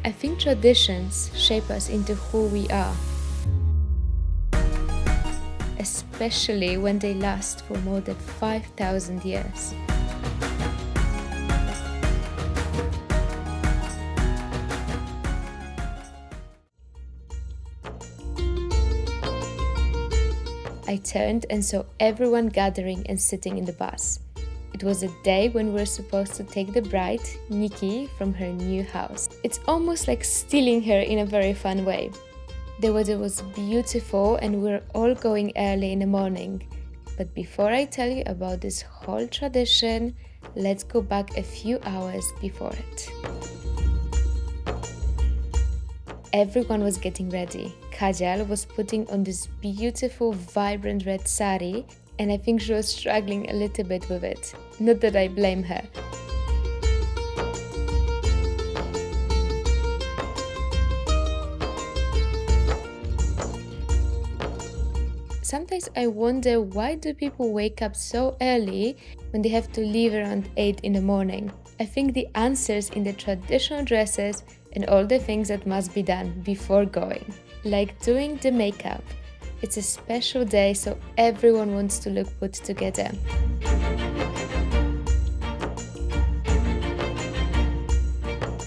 I think traditions shape us into who we are, especially when they last for more than 5,000 years. I turned and saw everyone gathering and sitting in the bus. It was a day when we were supposed to take the bride, Niki, from her new house. It's almost like stealing her in a very fun way. The weather was beautiful and we were all going early in the morning. But before I tell you about this whole tradition, let's go back a few hours before it. Everyone was getting ready. Kajal was putting on this beautiful, vibrant red sari, and I think she was struggling a little bit with it. Not that I blame her. Sometimes I wonder, why do people wake up so early when they have to leave around 8 in the morning? I think the answer is in the traditional dresses and all the things that must be done before going. Like doing the makeup. It's a special day, so everyone wants to look put together.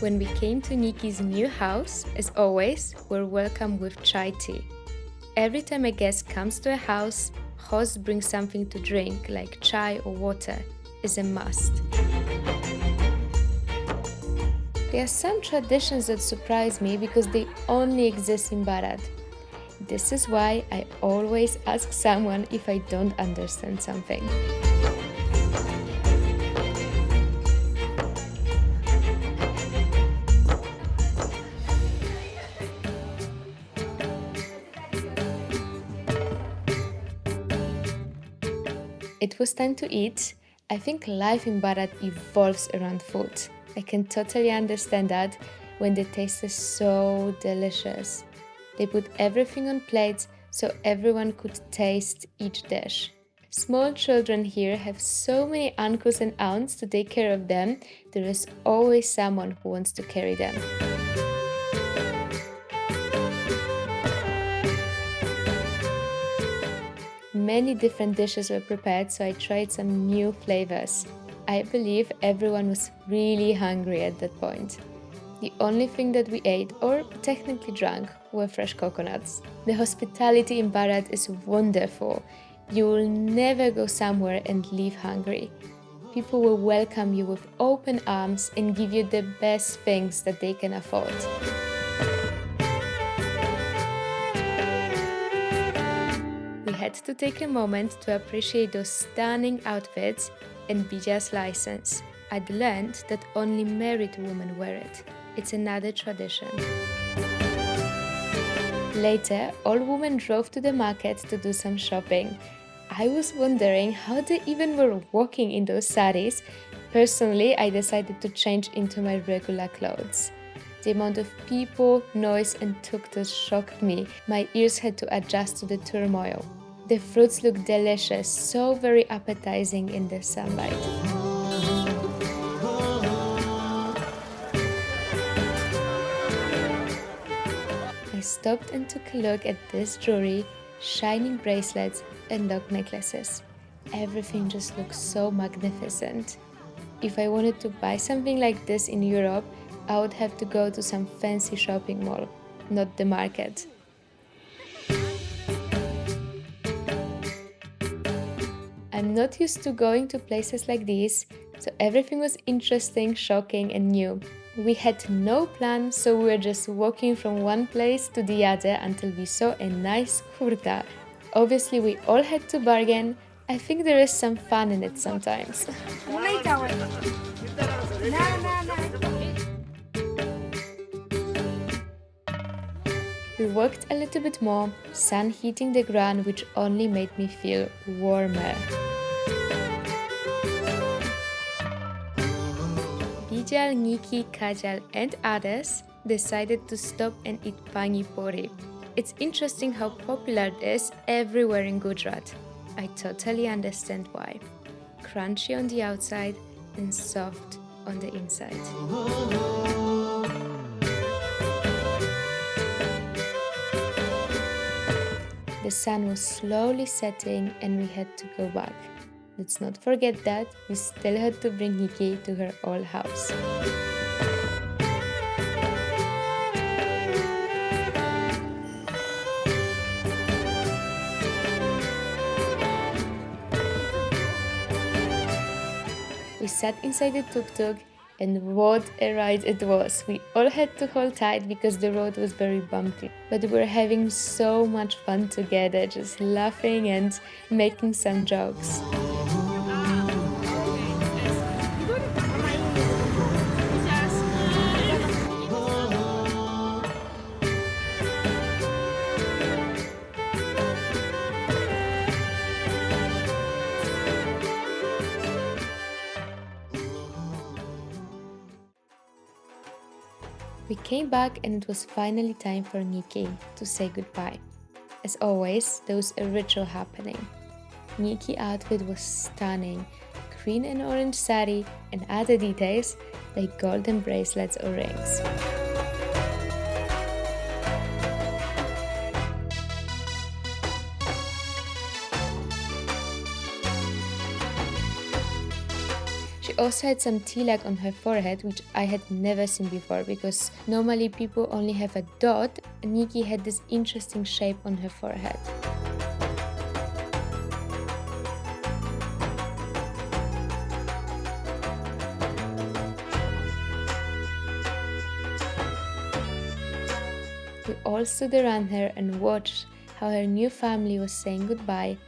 When we came to Niki's new house, as always, we're welcomed with chai tea. Every time a guest comes to a house, host brings something to drink, like chai or water, is a must. There are some traditions that surprise me because they only exist in Bharat. This is why I always ask someone if I don't understand something. It was time to eat. I think life in Bharat evolves around food. I can totally understand that when the taste is so delicious. They put everything on plates so everyone could taste each dish. Small children here have so many uncles and aunts to take care of them. There is always someone who wants to carry them. Many different dishes were prepared, so I tried some new flavors. I believe everyone was really hungry at that point. The only thing that we ate, or technically drank, were fresh coconuts. The hospitality in Bharat is wonderful. You will never go somewhere and leave hungry. People will welcome you with open arms and give you the best things that they can afford. We had to take a moment to appreciate those stunning outfits and Bija's license. I'd learned that only married women wear it. It's another tradition. Later, all women drove to the market to do some shopping. I was wondering how they even were walking in those saris. Personally, I decided to change into my regular clothes. The amount of people, noise and tuk-tuk shocked me. My ears had to adjust to the turmoil. The fruits looked delicious, so very appetizing in the sunlight. I stopped and took a look at this jewelry, shining bracelets and lock necklaces. Everything just looks so magnificent. If I wanted to buy something like this in Europe, I would have to go to some fancy shopping mall, not the market. I'm not used to going to places like these, so everything was interesting, shocking and new. We had no plan, so we were just walking from one place to the other until we saw a nice kurta. Obviously, we all had to bargain. I think there is some fun in it sometimes. We walked a little bit more, sun hitting the ground, which only made me feel warmer. Bijal, Niki, Kajal and others decided to stop and eat pani puri. It's interesting how popular it is everywhere in Gujarat. I totally understand why. Crunchy on the outside and soft on the inside. The sun was slowly setting and we had to go back. Let's not forget that we still had to bring Niki to her old house. We sat inside the tuk-tuk and what a ride it was. We all had to hold tight because the road was very bumpy. But we were having so much fun together, just laughing and making some jokes. We came back and it was finally time for Niki to say goodbye. As always, there was a ritual happening. Niki outfit was stunning, green and orange sari and other details like golden bracelets or rings. She also had some tilak on her forehead, which I had never seen before because normally people only have a dot. Niki had this interesting shape on her forehead. We all stood around her and watched how her new family was saying goodbye,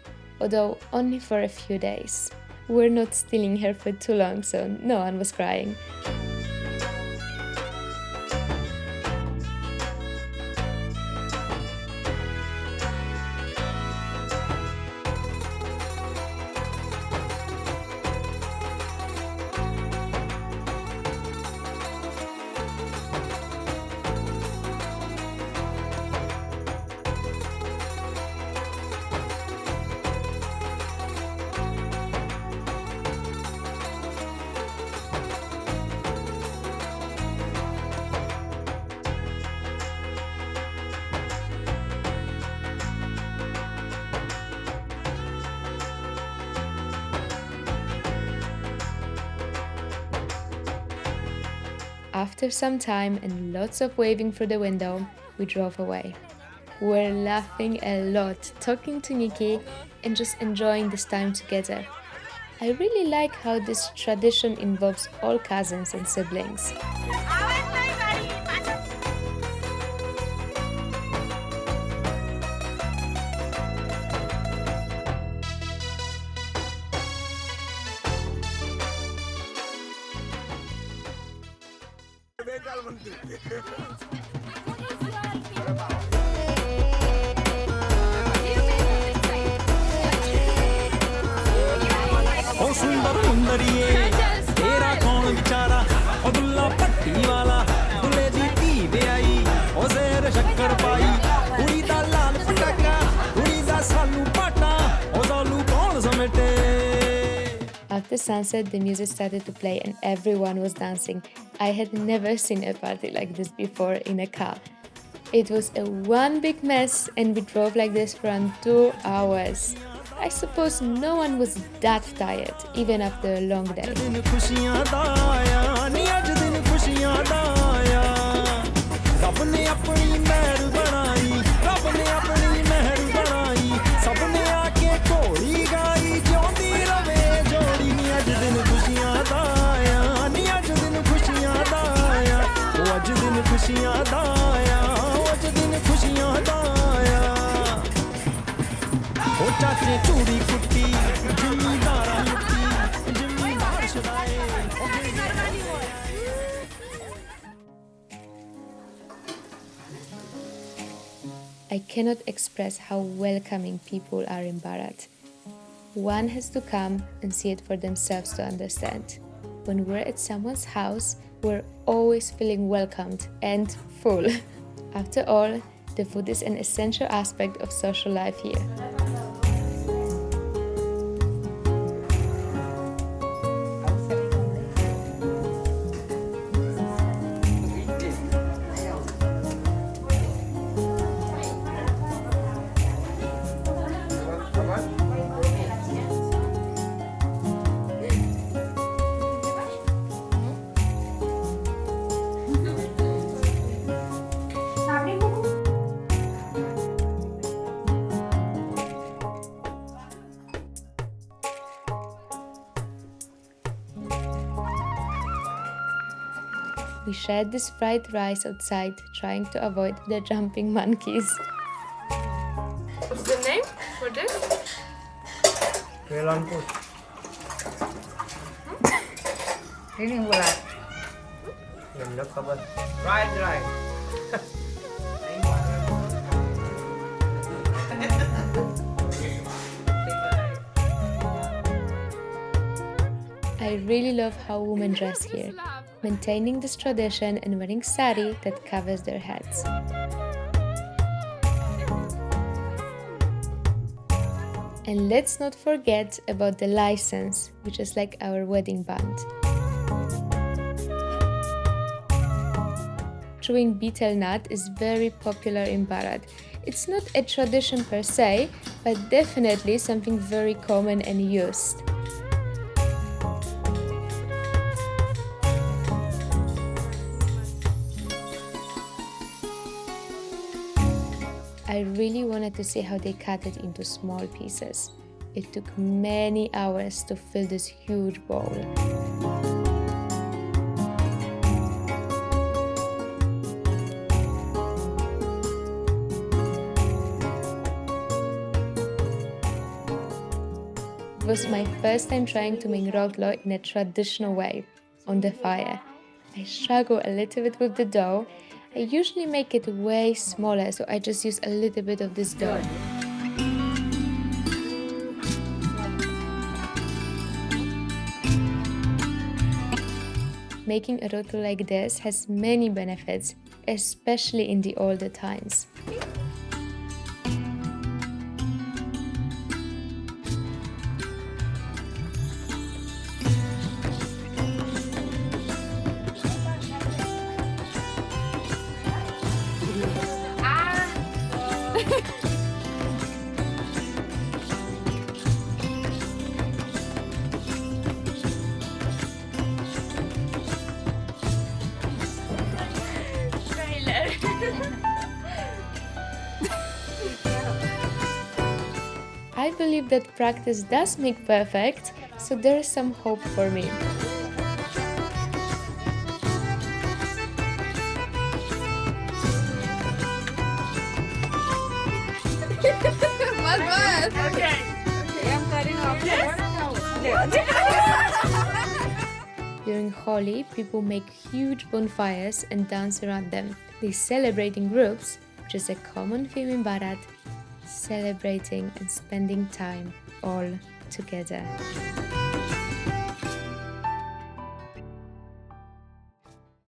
although only for a few days. We were not stealing her for too long, so no one was crying. After some time and lots of waving through the window, we drove away. We were laughing a lot, talking to Niki and just enjoying this time together. I really like how this tradition involves all cousins and siblings. ओ सुंदर मुंदरिए तेरा कौन बेचारा ओ दुल्ला पट्टी वाला दुल्ले दी धी वे आई ओ जेर शक्कर पाई कुड़ी दा लाल पटाका कुड़ी दा सालू पाटा ओ सालू कौन समेटे. After sunset, the music started to play and everyone was dancing. I had never seen a party like this before in a car. It was a one big mess and we drove like this for around 2 hours. I suppose no one was that tired, even after a long day. दिन खुशियां दा आया नी अज दिन खुशियां दा आया रब ने अपनी मेहर बनाई रब ने अपनी मेहर बनाई सबने आके घोड़ी गाई जिउंदी रवे जोड़ी नी अज दिन खुशियां दा आया नी अज दिन खुशियां दा आया ओ अज दिन खुशियां दा आया ओ अज दिन खुशियां दा आया ओ चाचे चूड़ी कुट्टी जिम्मेदारा मुट्टी जिम्मेदार छुड़ाए I cannot express how welcoming people are in Bharat. One has to come and see it for themselves to understand. When we're at someone's house, we're always feeling welcomed and full. After all, the food is an essential aspect of social life here. We shared this fried rice outside, trying to avoid the jumping monkeys. What's the name for this? Melon put. Ini bulat. Yang kabar. Dry. I really love how women dress here, maintaining this tradition and wearing sari that covers their heads. And let's not forget about the license, which is like our wedding band. Chewing betel nut is very popular in Bharat. It's not a tradition per se, but definitely something very common and used. I really wanted to see how they cut it into small pieces. It took many hours to fill this huge bowl. It was my first time trying to make rotlo in a traditional way, on the fire. I struggle a little bit with the dough. I usually make it way smaller, so I just use a little bit of this dough. Making a rotlo like this has many benefits, especially in the older times. I believe that practice does make perfect, so there is some hope for me. During Holi, people make huge bonfires and dance around them. They celebrate in groups, which is a common theme in Bharat, celebrating and spending time all together.